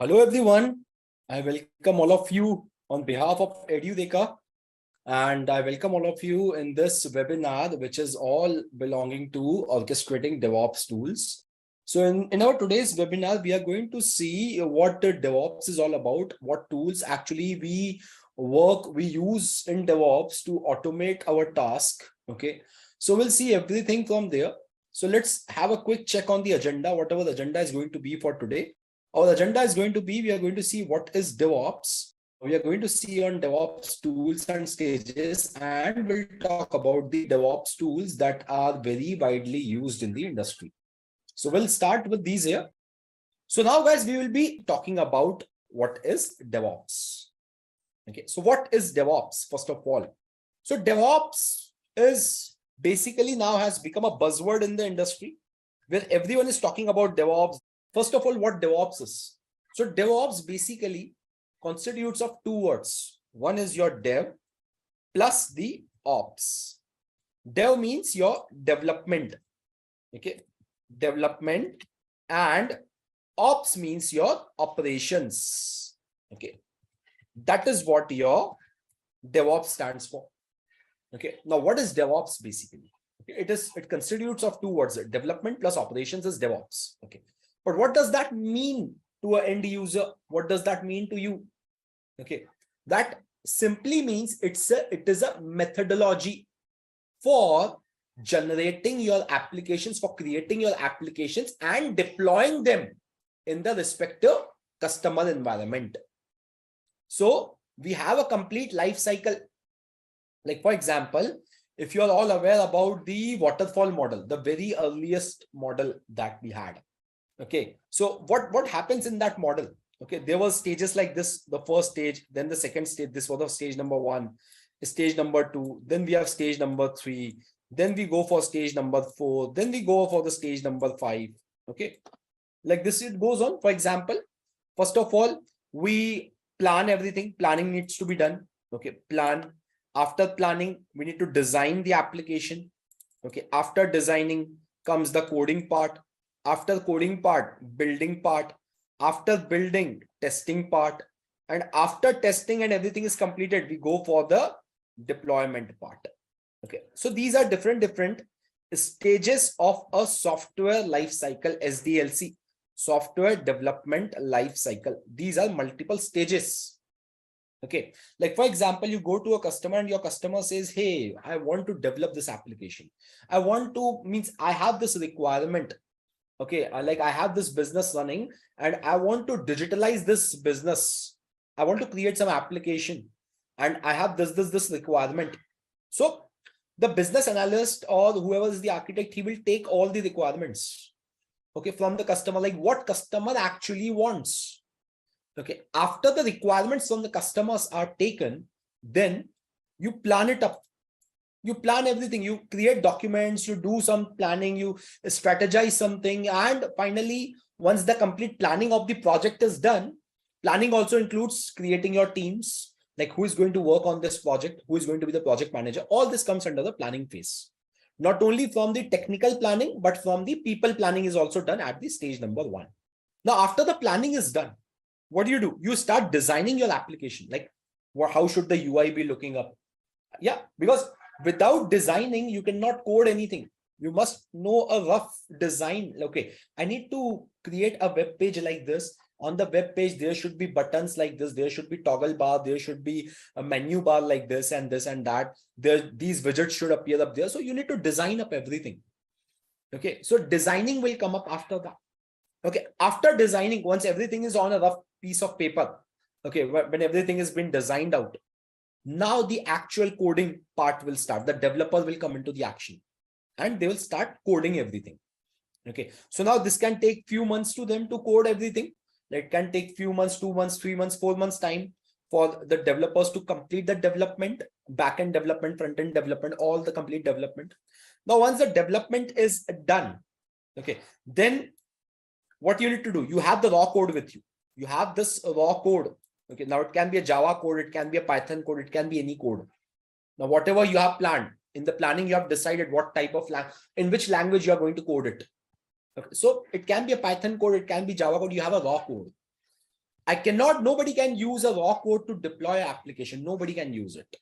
Hello everyone, I welcome all of you on behalf of Edureka, and I welcome all of you in this webinar which is all belonging to Orchestrating DevOps Tools. So in our today's webinar, we are going to see what the DevOps is all about, what tools actually we use in DevOps to automate our task. Okay, so we'll see everything from there. So let's have a quick check on the agenda, whatever the agenda is going to be for today. Our agenda is going to be, we are going to see what is DevOps. We are going to see on DevOps tools and stages, and we'll talk about the DevOps tools that are very widely used in the industry. So we'll start with these here. So now guys, we will be talking about what is DevOps. Okay, so what is DevOps first of all? So DevOps is basically now has become a buzzword in the industry where everyone is talking about DevOps. First of all, what DevOps is? So DevOps basically constitutes of two words. One is your dev plus the ops. Dev means your development. Okay, development, and ops means your operations. Okay, that is what your DevOps stands for. Okay, now what is DevOps basically? Okay, it constitutes of two words. Development plus operations is DevOps. Okay. But what does that mean to an end user? What does that mean to you? Okay, that simply means it is a methodology for generating your applications, for creating your applications and deploying them in the respective customer environment. So we have a complete life cycle. Like for example, if you are all aware about the waterfall model, the very earliest model that we had. Okay, so what happens in that model? Okay, there were stages like this, the first stage, then the second stage, this was the stage number 1, stage number 2, then we have stage number 3, then we go for stage number 4, then we go for the stage number 5. Okay, like this it goes on. For example, first of all, we plan everything. Planning needs to be done. Okay, plan. After planning, we need to design the application. Okay, after designing comes the coding part. After coding part, building part. After building, testing part. And after testing and everything is completed, we go for the deployment part. Okay, so these are different stages of a software life cycle, SDLC, software development life cycle. These are multiple stages. Okay, like for example, you go to a customer and your customer says, hey, I want to develop this application. I have this requirement. Okay, I have this business running and I want to digitalize this business. I want to create some application and I have this requirement. So the business analyst or whoever is the architect, he will take all the requirements, okay, from the customer, like what customer actually wants. Okay, after the requirements from the customers are taken, then you plan it up. You plan everything, you create documents, you do some planning, you strategize something, and finally, once the complete planning of the project is done, planning also includes creating your teams, like who is going to work on this project, who is going to be the project manager. All this comes under the planning phase. Not only from the technical planning, but from the people planning is also done at the stage number 1. Now, after the planning is done, what do? You start designing your application. Like, how should the UI be looking up? Yeah, because without designing, you cannot code anything. You must know a rough design. Okay, I need to create a web page like this. On the web page, there should be buttons like this. There should be toggle bar. There should be a menu bar like this and that. These widgets should appear up there. So you need to design up everything. Okay, so designing will come up after that. Okay, after designing, once everything is on a rough piece of paper, okay, when everything has been designed out, now the actual coding part will start. The developer will come into the action and they will start coding everything. Okay, so now this can take few months to them to code everything. It can take few months, 2 months, 3 months, 4 months time for the developers to complete the development, back-end development, front-end development, all the complete development. Now, once the development is done, okay, then what you need to do, you have the raw code with you. You have this raw code. Okay, now it can be a Java code, it can be a Python code, it can be any code. Now, whatever you have planned, in the planning, you have decided what type of in which language you are going to code it. Okay, so it can be a Python code, it can be Java code, you have a raw code. Nobody can use a raw code to deploy an application. Nobody can use it.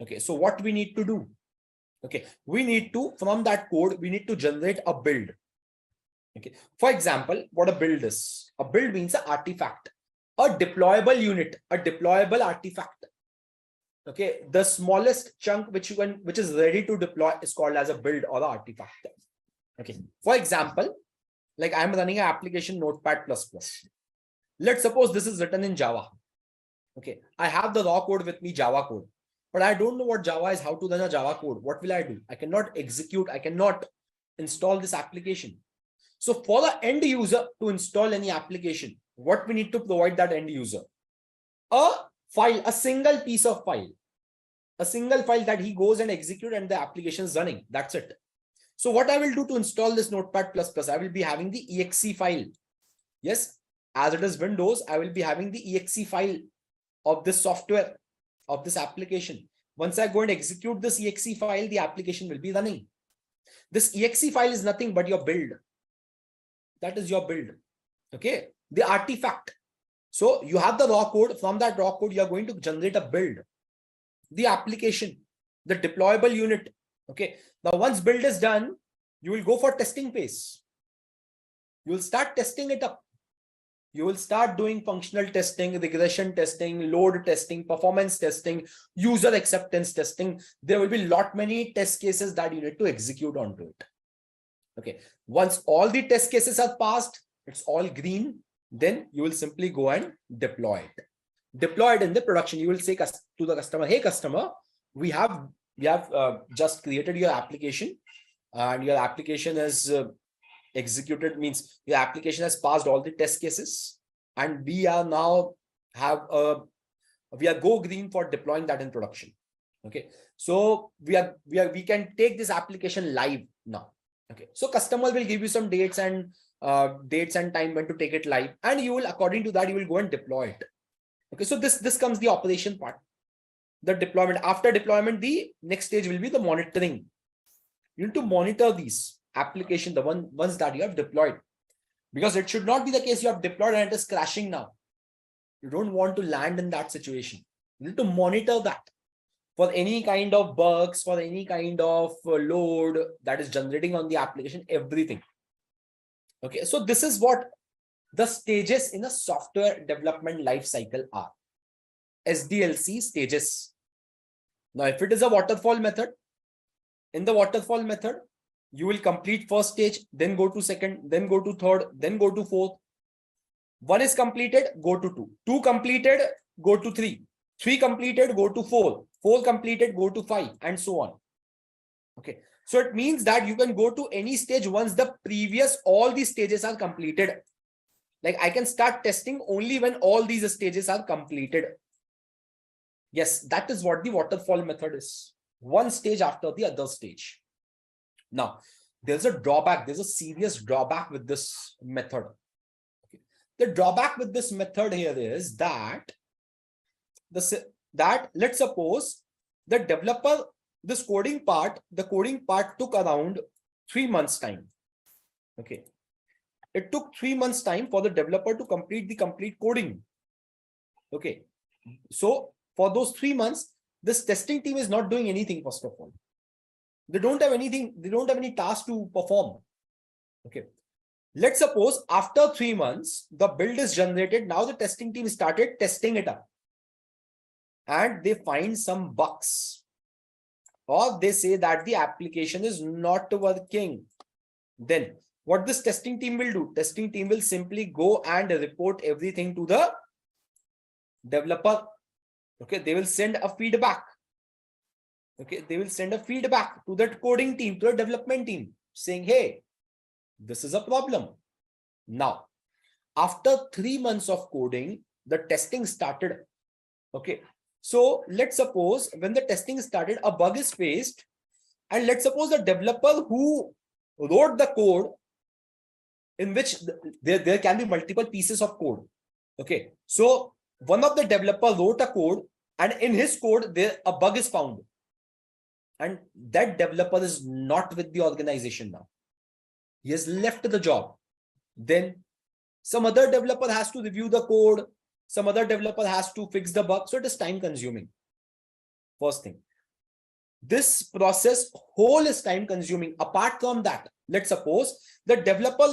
Okay, so what we need to do? Okay, we need to, from that code, we need to generate a build. Okay, for example, what a build is. A build means an artifact, a deployable unit, a deployable artifact. Okay, the smallest chunk which is ready to deploy is called as a build or an artifact. Okay, for example, like I'm running an application Notepad++. Let's suppose this is written in Java. Okay, I have the raw code with me, Java code, but I don't know what Java is, how to run a Java code. What will I do? I cannot execute, I cannot install this application. So for the end user to install any application, what we need to provide that end user? A file, a single piece of file, a single file that he goes and execute and the application is running. That's it. So what I will do to install this Notepad++, I will be having the exe file. Yes, as it is Windows, I will be having the exe file of this software, of this application. Once I go and execute this exe file, the application will be running. This exe file is nothing but your build. That is your build. Okay, the artifact. So you have the raw code. From that raw code, you are going to generate a build, the application, the deployable unit. Okay, now once build is done, you will go for testing phase. You will start testing it up. You will start doing functional testing, regression testing, load testing, performance testing, user acceptance testing. There will be many test cases that you need to execute onto it. Okay, once all the test cases are passed, it's all green, then you will simply go and deploy it. Deploy it in the production. You will say to the customer, hey customer, we have just created your application and your application is executed, means your application has passed all the test cases, and we are now we are go green for deploying that in production. Okay, so we can take this application live now. Okay, so customer will give you some dates and time when to take it live, and you will, according to that, you will go and deploy it. Okay, so this comes the operation part, the deployment. After deployment, the next stage will be the monitoring. You need to monitor these application, the ones that you have deployed, because it should not be the case you have deployed and it is crashing now. You don't want to land in that situation. You need to monitor that for any kind of bugs, for any kind of load that is generating on the application, everything. Okay, so this is what the stages in a software development life cycle are. SDLC stages. Now, if it is a waterfall method, in the waterfall method, you will complete first stage, then go to second, then go to third, then go to fourth. One is completed, go to two. Two completed, go to three. Three completed, go to four. Four completed, go to five, and so on. Okay, so it means that you can go to any stage once all these stages are completed. Like I can start testing only when all these stages are completed. Yes, that is what the waterfall method is. One stage after the other stage. Now, there's a drawback. There's a serious drawback with this method. Okay. The drawback with this method here is that let's suppose the developer, the coding part took around 3 months time. Okay, it took 3 months time for the developer to complete the complete coding. Okay, so for those 3 months, this testing team is not doing anything. First of all, they don't have anything, they don't have any task to perform. Okay, let's suppose after 3 months the build is generated. Now the testing team started testing it up, and they find some bugs, or they say that the application is not working. Then what this testing team will do? Testing team will simply go and report everything to the developer. Okay, they will send a feedback. Okay, they will send a feedback to that coding team, to the development team, saying, hey, this is a problem. Now, after 3 months of coding, the testing started. Okay, so let's suppose when the testing started, a bug is faced, and let's suppose the developer who wrote the code, in which there can be multiple pieces of code. Okay, so one of the developer wrote a code, and in his code there a bug is found, and that developer is not with the organization now. He has left the job. Then Some other developer has to review the code. Some other developer has to fix the bug. So it is time consuming. First thing. This process whole is time consuming. Apart from that, let's suppose the developer,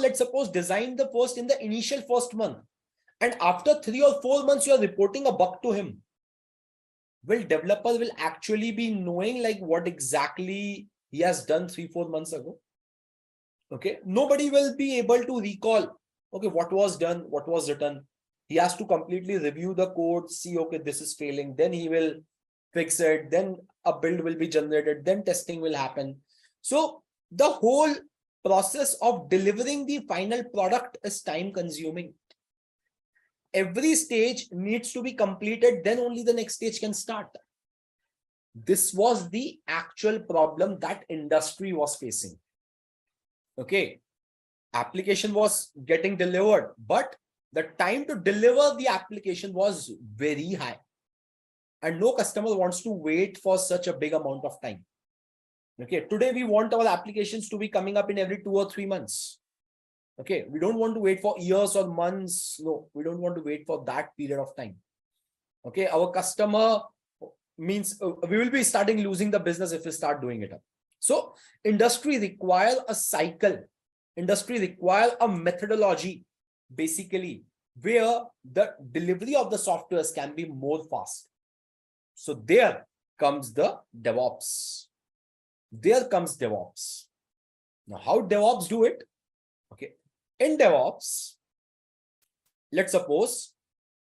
designed the post in the initial first month. And after 3 or 4 months, you are reporting a bug to him. Will developer will actually be knowing like what exactly he has done 3-4 months ago? Okay. Nobody will be able to recall, okay, what was done, what was written. He has to completely review the code, see, okay, this is failing. Then he will fix it. Then a build will be generated. Then testing will happen. So the whole process of delivering the final product is time consuming. Every stage needs to be completed. Then only the next stage can start. This was the actual problem that industry was facing. Okay. Application was getting delivered, but the time to deliver the application was very high. And no customer wants to wait for such a big amount of time. Okay. Today, we want our applications to be coming up in every 2 or 3 months. Okay. We don't want to wait for years or months. No, we don't want to wait for that period of time. Okay. Our customer means we will be starting losing the business if we start doing it up. So industry require a cycle. Industry require a methodology, basically, where the delivery of the softwares can be more fast. So there comes the DevOps. There comes DevOps. Now, how DevOps do it? Okay. In DevOps, let's suppose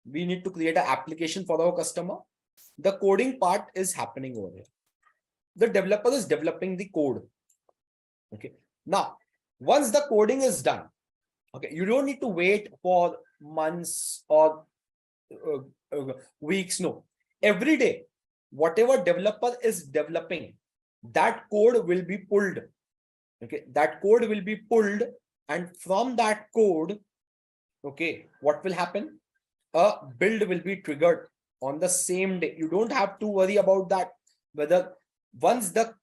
we need to create an application for our customer. The coding part is happening over here. The developer is developing the code. Okay. Now, once the coding is done, okay, you don't need to wait for months or weeks. No, every day, whatever developer is developing, that code will be pulled. Okay, that code will be pulled, and from that code, okay, what will happen? A build will be triggered on the same day. You don't have to worry about that. Whether once the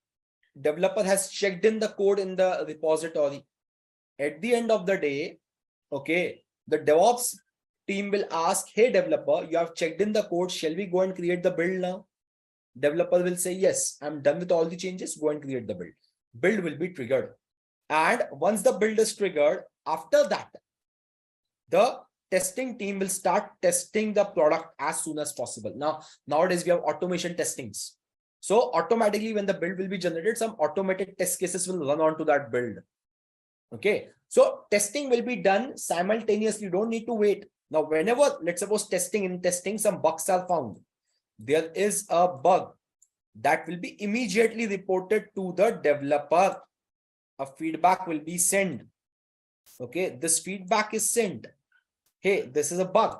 developer has checked in the code in the repository, at the end of the day, okay, the DevOps team will ask, hey, developer, you have checked in the code. Shall we go and create the build now? Developer will say, yes, I'm done with all the changes. Go and create the build. Build will be triggered. And once the build is triggered, after that, the testing team will start testing the product as soon as possible. Now, nowadays we have automation testings. So automatically when the build will be generated, some automated test cases will run onto that build. Okay. So testing will be done simultaneously. You don't need to wait. Now, whenever, let's suppose in testing, some bugs are found. There is a bug that will be immediately reported to the developer. A feedback will be sent. Okay. This feedback is sent. Hey, this is a bug.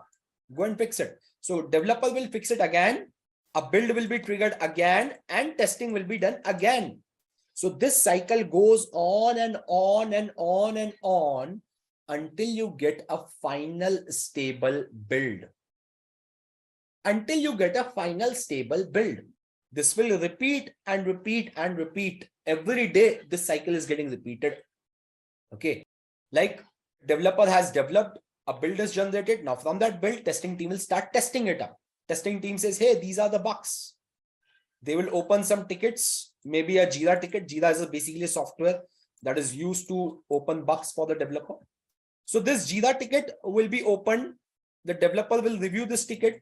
Go and fix it. So developer will fix it again. A build will be triggered again, and testing will be done again. So this cycle goes on and on and on and on until you get a final stable build. Until you get a final stable build. This will repeat and repeat and repeat. Every day, this cycle is getting repeated. Okay. Like developer has developed, a build is generated. Now from that build, testing team will start testing it up. Testing team says, hey, these are the bugs. They will open some tickets, maybe a Jira ticket. Jira is basically a software that is used to open bugs for the developer. So this Jira ticket will be opened. The developer will review this ticket.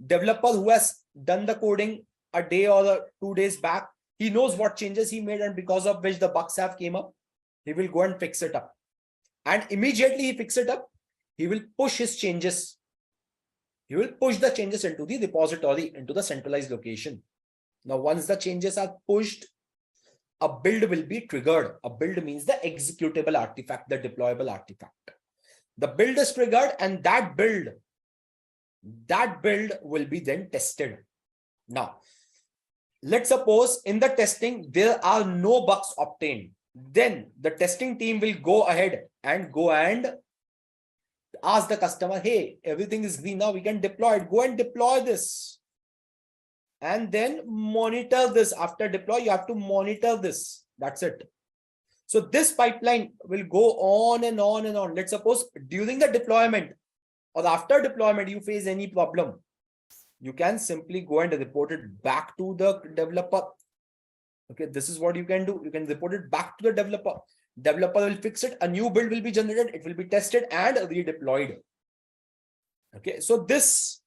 Developer who has done the coding a day or 2 days back, he knows what changes he made and because of which the bugs have came up. He will go and fix it up. And immediately he fix it up, he will push his changes. He will push the changes into the repository, into the centralized location. Now, once the changes are pushed, a build will be triggered. A build means the executable artifact, the deployable artifact. The build is triggered, and that build will be then tested. Now, let's suppose in the testing, there are no bugs obtained. Then the testing team will go ahead and ask the customer, hey, everything is green now, we can deploy it. Go and deploy this. And then monitor this. After deploy, you have to monitor this. That's it. So this pipeline will go on and on and on. Let's suppose during the deployment or after deployment, you face any problem. You can simply go and report it back to the developer. Okay, this is what you can do. You can report it back to the developer. Developer will fix it. A new build will be generated. It will be tested and redeployed. Okay, so this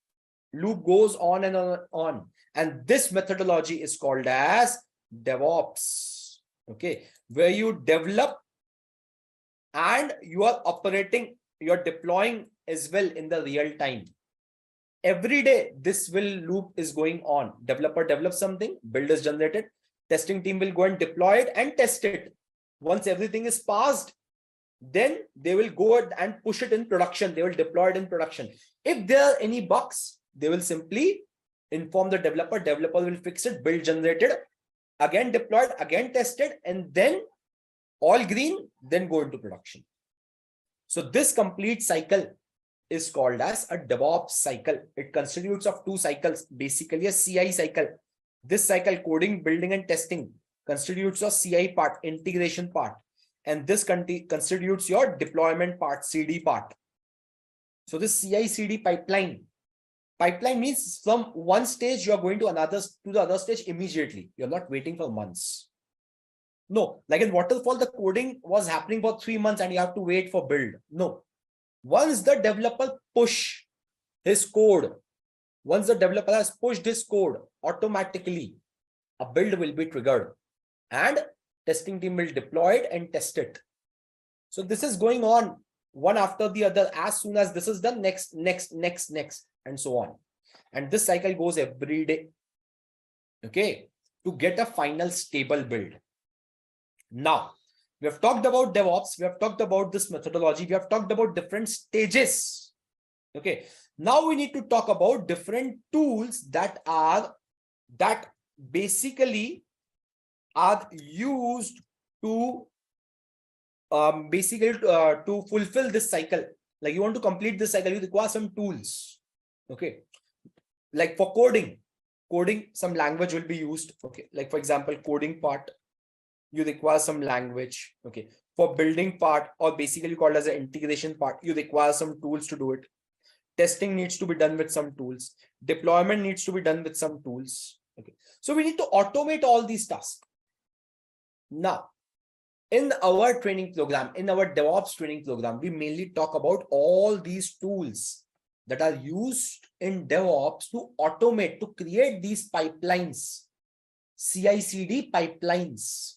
loop goes on and on. And this methodology is called as DevOps. Okay, where you develop and you are operating, you are deploying as well in the real time. Every day, this loop is going on. Developer develops something, build is generated, testing team will go and deploy it and test it. Once everything is passed, then they will go and push it in production. They will deploy it in production. If there are any bugs, they will simply inform the developer. Developer will fix it, build generated, again deployed, again tested, and then all green, then go into production. So this complete cycle is called as a DevOps cycle. It constitutes of two cycles, basically a CI cycle. This cycle, coding, building, and testing, constitutes your CI part, integration part. And this constitutes your deployment part, CD part. So this CI/CD pipeline means from one stage you are going to the other stage immediately. You're not waiting for months. No, like in waterfall, the coding was happening for 3 months and you have to wait for build. No. Once the developer push his code, once the developer has pushed his code, automatically a build will be triggered and testing team will deploy it and test it. So this is going on one after the other. As soon as this is done, next, and so on. And this cycle goes every day. Okay, to get a final stable build. Now, we have talked about DevOps. We have talked about this methodology. We have talked about different stages. Okay, now we need to talk about different tools that basically are used to to fulfill this cycle. Like you want to complete this cycle, you require some tools. Okay, like for coding, some language will be used. Okay, like for example, coding part, you require some language. Okay, for building part, or basically called as an integration part, you require some tools to do it. Testing needs to be done with some tools. Deployment needs to be done with some tools. Okay, so we need to automate all these tasks. Now, in our training program, in our DevOps training program, we mainly talk about all these tools that are used in DevOps to automate, to create these pipelines, CI/CD pipelines.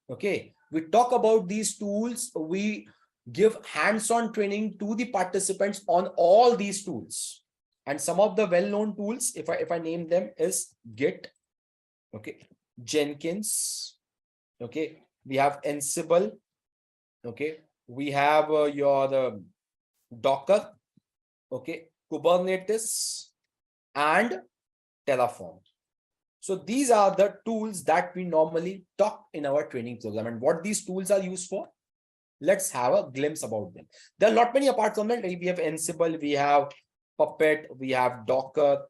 Okay, we talk about these tools. We give hands-on training to the participants on all these tools. And some of the well-known tools, if I name them, is Git, okay, Jenkins, okay, we have Ansible, okay, we have your Docker, okay, Kubernetes, and Terraform. So these are the tools that we normally talk in our training program. And what these tools are used for, let's have a glimpse about them. There are not many apart from that. Like we have Ansible, we have Puppet, we have Docker,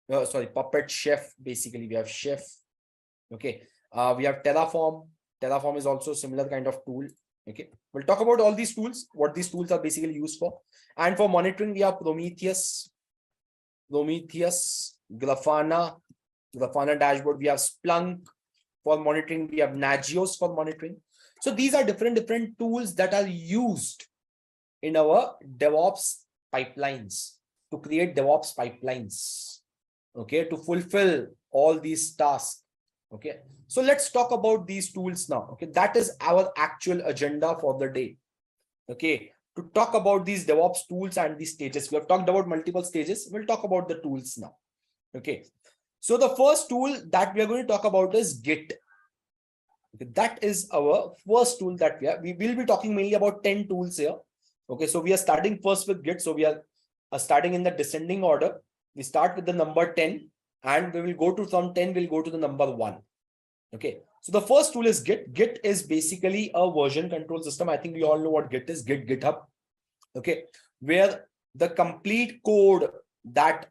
Puppet Chef, basically we have Chef. Okay, we have Terraform. Terraform is also a similar kind of tool. Okay, we'll talk about all these tools, what these tools are basically used for. And for monitoring, we have Prometheus, Grafana dashboard. We have Splunk for monitoring. We have Nagios for monitoring. So these are different tools that are used in our DevOps pipelines, to create DevOps pipelines, okay, to fulfill all these tasks. Okay, so let's talk about these tools now. Okay, that is our actual agenda for the day. Okay, to talk about these DevOps tools and these stages. We have talked about multiple stages. We'll talk about the tools now. Okay, so the first tool that we are going to talk about is Git. Okay, that is our first tool that we will be talking mainly about 10 tools here. Okay, so we are starting first with Git. So we are starting in the descending order. We start with the number 10 and we will go to from 10, we'll go to the number 1. Okay, so the first tool is Git. Git is basically a version control system. I think we all know what Git is, GitHub. Okay, where the complete code that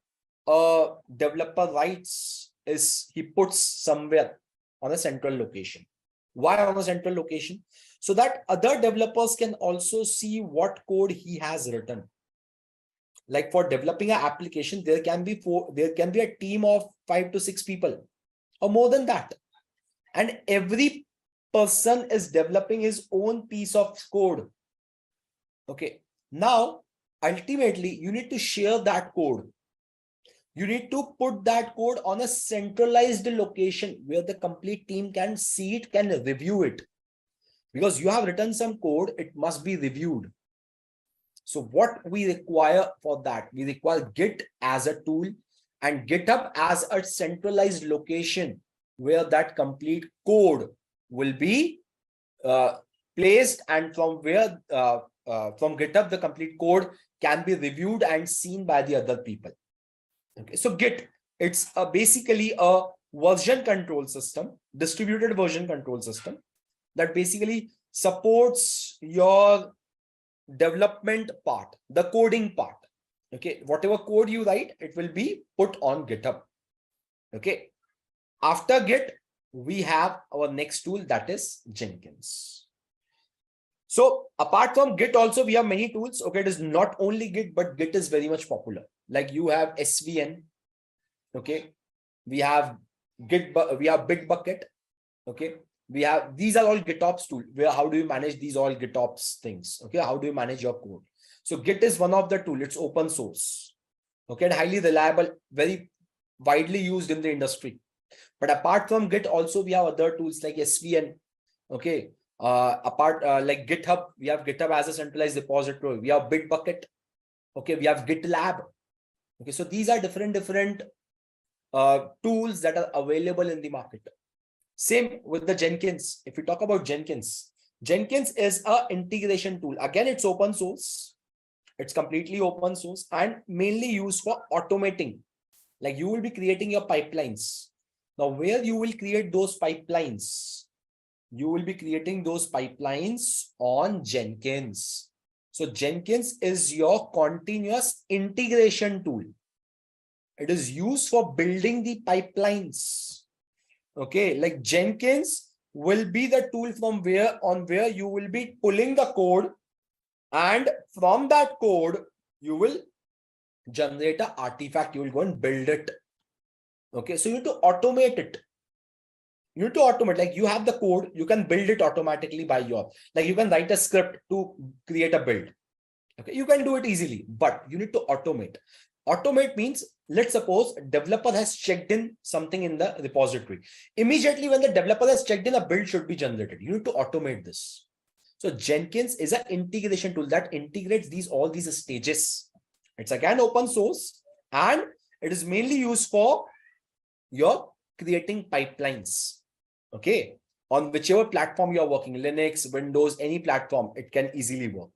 a developer writes is he puts somewhere on a central location. Why on a central location? So that other developers can also see what code he has written. Like for developing an application, there can be a team of 5 to 6 people or more than that. And every person is developing his own piece of code. Okay. Now, ultimately, you need to share that code. You need to put that code on a centralized location where the complete team can see it, can review it. Because you have written some code, it must be reviewed. So what we require for that, we require Git as a tool and GitHub as a centralized location where that complete code will be placed, and from where from GitHub the complete code can be reviewed and seen by the other people. Okay, so Git, it's basically a version control system, distributed version control system that basically supports your development part, the coding part. Okay, whatever code you write, it will be put on GitHub. Okay, after Git, we have our next tool, that is Jenkins. So apart from Git, also we have many tools. Okay, it is not only Git, but Git is very much popular. Like you have SVN. Okay, we have Git, we have Bitbucket. Okay, we have, these are all GitOps tools. Where how do you manage these all GitOps things? Okay, how do you manage your code? So Git is one of the tools. It's open source. Okay, and highly reliable, very widely used in the industry. But apart from Git, also we have other tools like SVN. Okay, like GitHub, we have GitHub as a centralized repository. We have Bitbucket. Okay, we have GitLab. Okay, so these are different tools that are available in the market. Same with the Jenkins. If we talk about Jenkins, Jenkins is an integration tool. Again, it's open source. It's completely open source and mainly used for automating. Like you will be creating your pipelines. Now, where you will create those pipelines? You will be creating those pipelines on Jenkins. So Jenkins is your continuous integration tool. It is used for building the pipelines. Okay, like Jenkins will be the tool from where you will be pulling the code, and from that code you will generate an artifact. You will go and build it. Okay, so you need to automate it. You need to automate, like you have the code, you can build it automatically by your, like you can write a script to create a build. Okay, you can do it easily, but you need to automate. Automate means, let's suppose developer has checked in something in the repository. Immediately when the developer has checked in, a build should be generated. You need to automate this. So Jenkins is an integration tool that integrates all these stages. It's again open source and it is mainly used for your creating pipelines. Okay, on whichever platform you are working, Linux, Windows, any platform, it can easily work.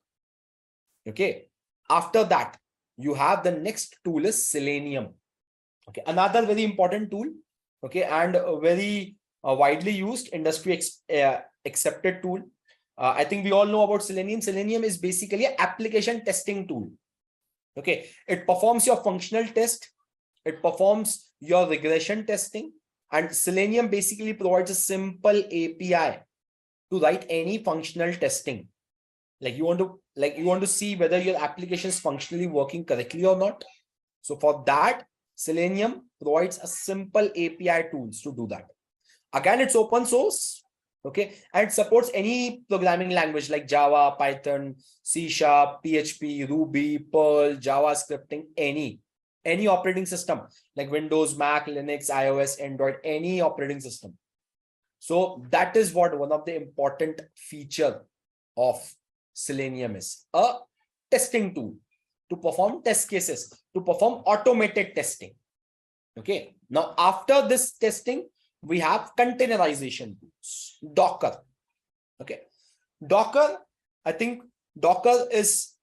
Okay, after that, you have the next tool is Selenium. Okay, another very important tool. Okay, and a very widely used industry accepted tool. I think we all know about Selenium. Selenium is basically an application testing tool. Okay, it performs your functional test, it performs your regression testing, and Selenium basically provides a simple API to write any functional testing. Like you want to see whether your application is functionally working correctly or not. So for that, Selenium provides a simple API tools to do that. Again, it's open source. Okay, and it supports any programming language like Java, Python, C#, PHP, Ruby, Perl, JavaScripting, any operating system like Windows, Mac, Linux, iOS, Android, any operating system. So that is what one of the important feature of Selenium is, a testing tool to perform test cases, to perform automated testing. Okay, now after this testing, we have containerization tools, Docker. Okay, Docker, I think Docker is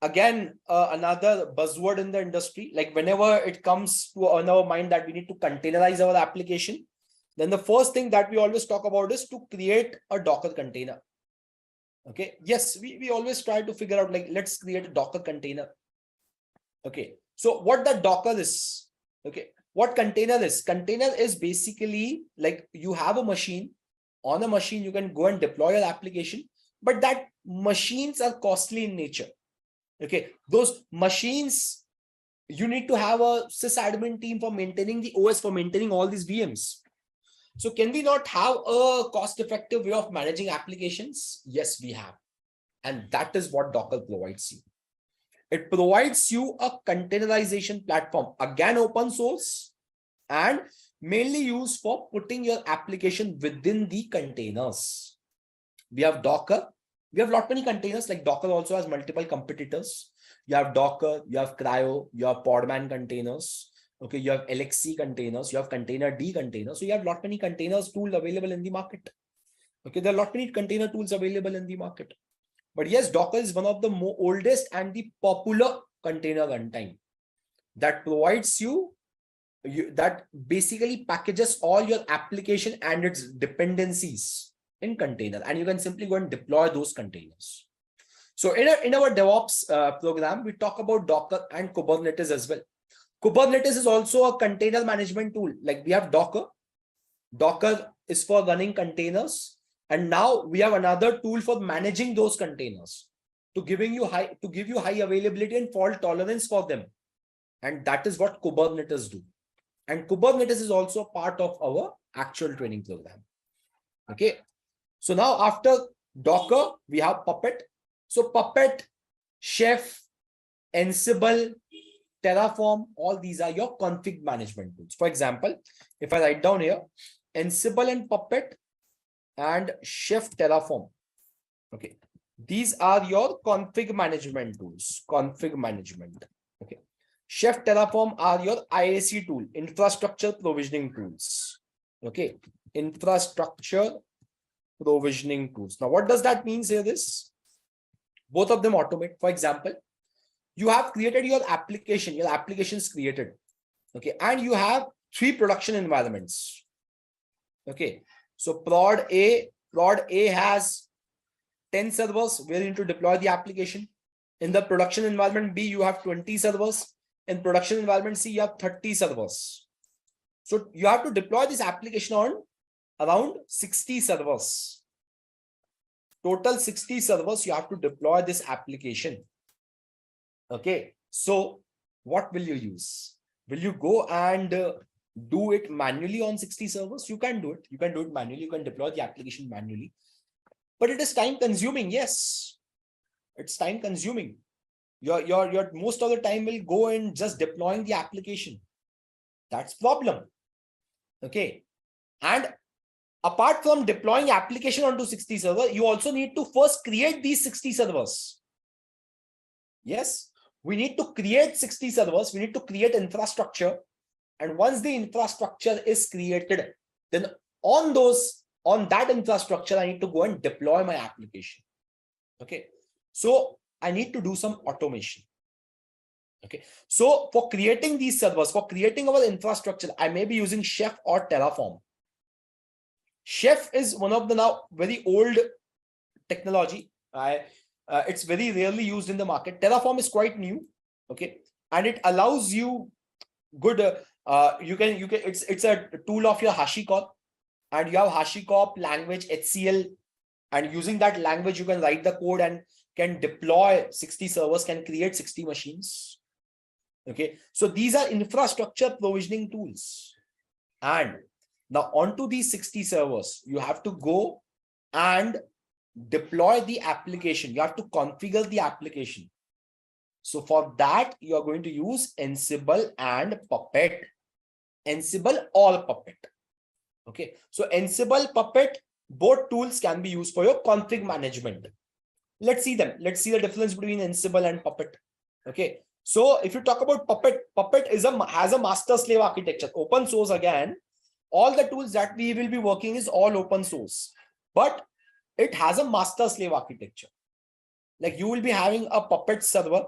again another buzzword in the industry. Like whenever it comes to our mind that we need to containerize our application, then the first thing that we always talk about is to create a Docker container. Okay, yes, we always try to figure out, like, let's create a Docker container. Okay, so what the Docker is, okay, what container is? Container is basically like you have a machine on a machine, you can go and deploy your application, but that machines are costly in nature. Okay, those machines, you need to have a sysadmin team for maintaining the OS, for maintaining all these VMs. So can we not have a cost-effective way of managing applications? Yes, we have. And that is what Docker provides you. It provides you a containerization platform, again open source, and mainly used for putting your application within the containers. We have Docker. We have lot many containers, like Docker also has multiple competitors. You have Docker, you have CRI-O, you have Podman containers. Okay, you have LXC containers, you have containerd containers. So you have lot many containers tools available in the market. Okay, there are lot many container tools available in the market. But yes, Docker is one of the oldest and the popular container runtime that provides you, that basically packages all your application and its dependencies in container, and you can simply go and deploy those containers. So in our DevOps program, we talk about Docker and Kubernetes as well. Kubernetes is also a container management tool. Like we have Docker. Docker is for running containers. And now we have another tool for managing those containers to give you high availability and fault tolerance for them. And that is what Kubernetes do. And Kubernetes is also a part of our actual training program. Okay. So now after Docker, we have Puppet. So Puppet, Chef, Ansible, Terraform, all these are your config management tools. For example, if I write down here, Ansible and Puppet and Chef, Terraform. Okay. These are your config management tools. Config management. Okay. Chef, Terraform are your IAC tool, infrastructure provisioning tools. Okay. Infrastructure provisioning tools. Now, what does that mean? Say this. Both of them automate. For example, you have created your application is created. Okay. And you have 3 production environments. Okay. So prod A has 10 servers where you need to deploy the application. In the production environment B, you have 20 servers. In production environment C, you have 30 servers. So you have to deploy this application on around 60 servers. Total 60 servers, you have to deploy this application. Okay. So what will you use? Will you go and do it manually on 60 servers? You can do it. You can do it manually. You can deploy the application manually. But it is time consuming. Yes, it's time consuming. Your most of the time will go in just deploying the application. That's problem. Okay. And apart from deploying application onto 60 servers, you also need to first create these 60 servers. Yes, we need to create 60 servers. We need to create infrastructure. And once the infrastructure is created, then on that infrastructure, I need to go and deploy my application. Okay. So I need to do some automation. Okay. So for creating these servers, for creating our infrastructure, I may be using Chef or Terraform. Chef is one of the now very old technology. It's very rarely used in the market. Terraform is quite new. Okay. And it allows you good, it's a tool of your HashiCorp, and you have HashiCorp language HCL, and using that language, you can write the code and can deploy 60 servers, can create 60 machines. Okay. So these are infrastructure provisioning tools. And now onto these 60 servers, you have to go and deploy the application. You have to configure the application. So for that, you are going to use Ansible and Puppet. Ansible or Puppet. Okay. So Ansible, Puppet, both tools can be used for your config management. Let's see them. Let's see the difference between Ansible and Puppet. Okay. So if you talk about Puppet, Puppet has a master slave architecture, open source again. All the tools that we will be working is all open source, but it has a master slave architecture. Like you will be having a Puppet server,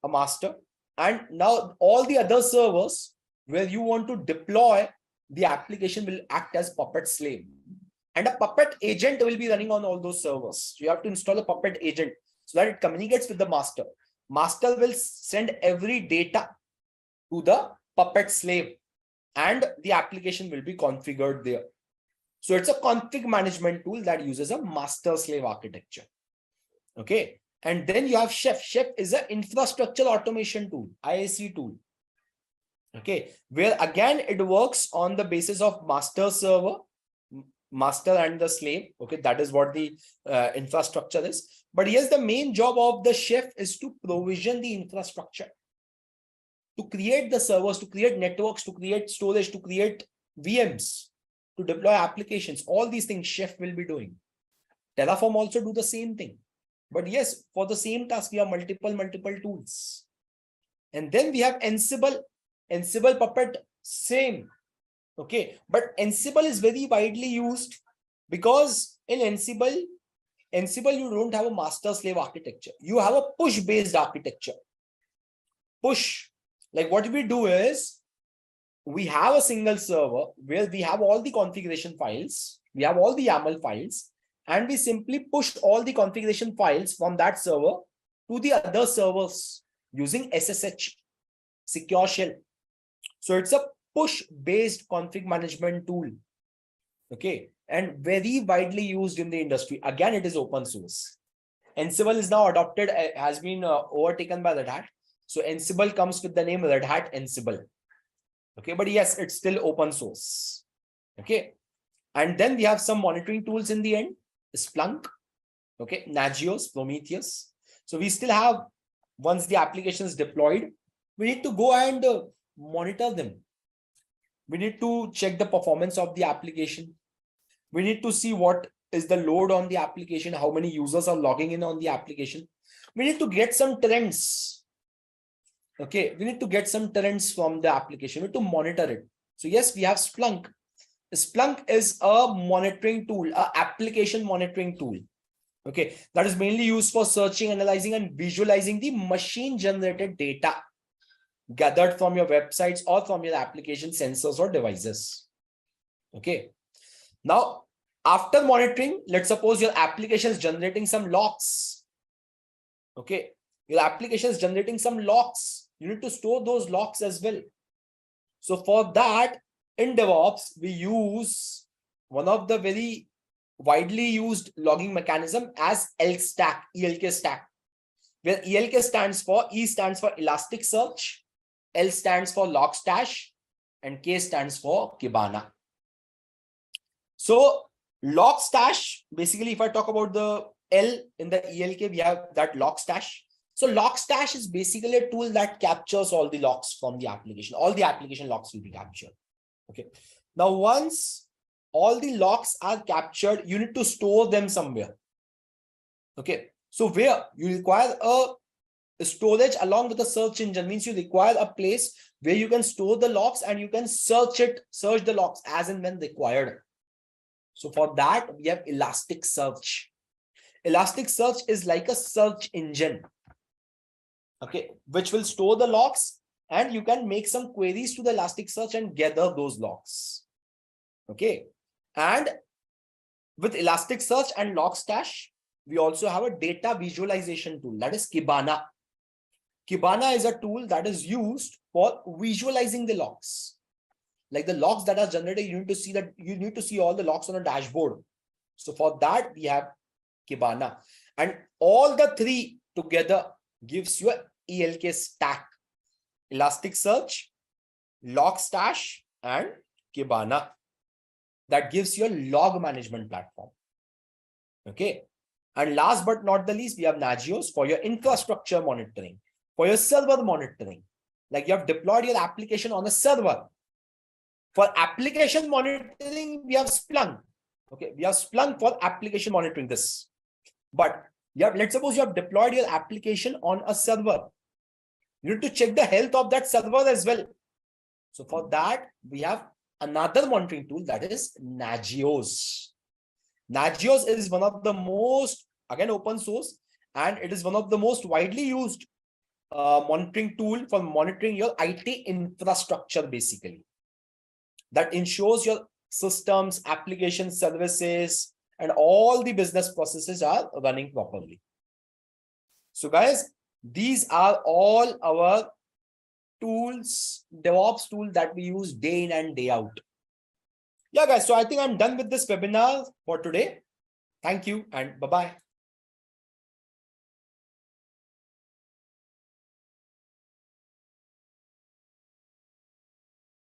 a master, and now all the other servers where you want to deploy the application will act as Puppet slave. And a Puppet agent will be running on all those servers. So you have to install a Puppet agent so that it communicates with the master. Master will send every data to the Puppet slave and the application will be configured there. So it's a config management tool that uses a master-slave architecture. Okay. And then you have Chef. Chef is an infrastructure automation tool, IAC tool. Okay. Where again, it works on the basis of master server, master and the slave. Okay. That is what the infrastructure is. But yes, the main job of the Chef is to provision the infrastructure, to create the servers, to create networks, to create storage, to create VMs, to deploy applications. All these things Chef will be doing. Terraform also do the same thing. But yes, for the same task, we have multiple tools. And then we have Ansible, Ansible Puppet, same. Okay, but Ansible is very widely used because in Ansible, you don't have a master-slave architecture. You have a push-based architecture. Push. Like what we do is, we have a single server where we have all the configuration files, we have all the YAML files, and we simply push all the configuration files from that server to the other servers using SSH, secure shell. So it's a push-based config management tool. Okay, and very widely used in the industry. Again, it is open source. Ansible is now adopted, has been overtaken by Red Hat. So Ansible comes with the name Red Hat Ansible. Okay, but yes, it's still open source. Okay, and then we have some monitoring tools in the end. Splunk, okay, Nagios, Prometheus. So we still have, once the application is deployed, we need to go and monitor them. We need to check the performance of the application. We need to see what is the load on the application, how many users are logging in on the application. We need to get some trends. Okay, we need to get some trends from the application. We need to monitor it. So yes, we have Splunk. Splunk is a monitoring tool, an application monitoring tool. Okay, that is mainly used for searching, analyzing, and visualizing the machine-generated data gathered from your websites or from your application sensors or devices. Okay, now after monitoring, let's suppose your application is generating some logs. Okay, your application is generating some logs. You need to store those logs as well. So for that, in DevOps, we use one of the very widely used logging mechanism as ELK stack, ELK stack, where ELK stands for, E stands for Elasticsearch, L stands for Logstash, and K stands for Kibana. So Logstash, basically, if I talk about the L in the ELK, we have that Logstash. So Logstash is basically a tool that captures all the logs from the application. All the application logs will be captured. Okay. Now, once all the logs are captured, you need to store them somewhere. Okay. So where you require a storage along with a search engine, means you require a place where you can store the logs and you can search the logs as and when required. So for that, we have Elasticsearch. Elasticsearch is like a search engine, okay, which will store the logs, and you can make some queries to the Elasticsearch and gather those logs. Okay. And with Elasticsearch and Logstash, we also have a data visualization tool, that is Kibana. Kibana is a tool that is used for visualizing the logs. Like the logs that are generated, you need to see all the logs on a dashboard. So for that, we have Kibana. And all the three together gives you an ELK stack: Elasticsearch, Logstash, and Kibana. That gives you a log management platform. Okay. And last but not the least, we have Nagios for your infrastructure monitoring, for your server monitoring. Like you have deployed your application on a server. For application monitoring, we have Splunk. Okay, we have Splunk for application monitoring this. But let's suppose you have deployed your application on a server. You need to check the health of that server as well. So for that, we have another monitoring tool, that is Nagios. Nagios is one of the most, again, open source, and it is one of the most widely used monitoring tool for monitoring your IT infrastructure, basically. That ensures your systems, applications, services, and all the business processes are running properly. So guys, these are all our tools, DevOps tool that we use day in and day out. Yeah, guys. So I think I'm done with this webinar for today. Thank you and bye-bye.